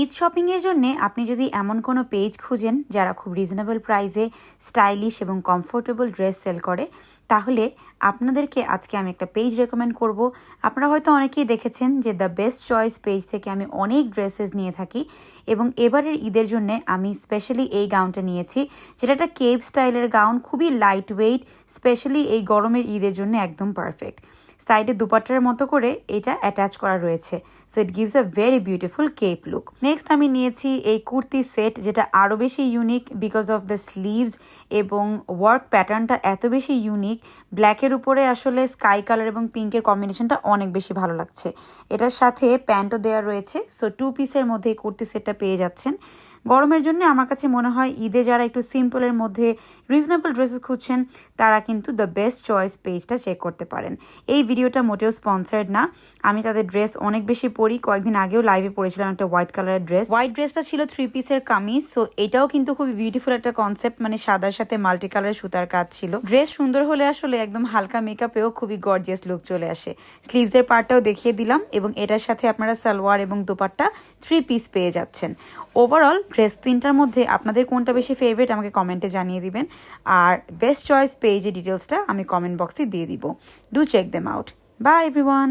ঈদ শপিংয়ের জন্য আপনি যদি এমন কোনো পেজ খুঁজেন যারা খুব রিজনেবল প্রাইসে স্টাইলিশ এবং কমফোর্টেবল ড্রেস সেল করে, তাহলে আপনাদেরকে আজকে আমি একটা পেজ রেকমেন্ড করব। আপনারা হয়তো অনেকেই দেখেছেন যে দ্য বেস্ট চয়েস পেজ থেকে আমি অনেক ড্রেসেস নিয়ে থাকি, এবং এবারের ঈদের জন্য আমি স্পেশালি এই গাউনটা নিয়েছি, যেটা একটা কেপ স্টাইলের গাউন, খুবই লাইট ওয়েট, স্পেশালি এই গরমের ঈদের জন্য একদম পারফেক্ট। সাইডে দুপাট্টার মতো করে এটা অ্যাটাচ করা রয়েছে, so it gives a very beautiful cape look. Next আমি নিয়েছি এই কুর্তি সেট, যেটা আরও বেশি unique because of the sleeves এবং ওয়ার্ক প্যাটার্নটা এত বেশি ইউনিক। ব্ল্যাকের উপরে আসলে স্কাই কালার এবং পিঙ্কের কম্বিনেশনটা অনেক বেশি ভালো লাগছে। এটার সাথে প্যান্টও দেওয়া রয়েছে, সো 2 পিসের মধ্যে এই কুর্তি সেটটা পেয়ে যাচ্ছেন। গরমের জন্য আমার কাছে মনে হয় ঈদে যারা একটু সিম্পলের মধ্যে রিজনেবল ড্রেসেস খুঁজছেন, তারা কিন্তু দ্য বেস্ট চয়েস পেজটা চেক করতে পারেন। এই ভিডিওটা মোটেও স্পন্সার্ড না, আমি তাদের ড্রেস অনেক বেশি পরি। কয়েকদিন আগেও লাইভে পরেছিলাম একটা হোয়াইট কালারের ড্রেস। হোয়াইট ড্রেসটা ছিল 3 পিসের কামিজ, সো এটাও কিন্তু খুবই বিউটিফুল একটা কনসেপ্ট, মানে সাদার সাথে মাল্টি কালারের সুতার কাজ ছিল। ড্রেস সুন্দর হলে আসলে একদম হালকা মেকআপেও খুবই গর্জিয়াস লুক চলে আসে। স্লিভসের পার্টটাও দেখিয়ে দিলাম, এবং এটার সাথে আপনারা সালোয়ার এবং দোপাট্টা 3 পিস পেয়ে যাচ্ছেন। ওভারঅল ড্রেস তিনটার মধ্যে আপনাদের কোনটা বেশি ফেভারিট আমাকে কমেন্টে জানিয়ে দিবেন, আর বেস্ট চয়েস পেজের ডিটেলসটা আমি কমেন্ট বক্সে দিয়ে দিব। Do check them out. Bye everyone.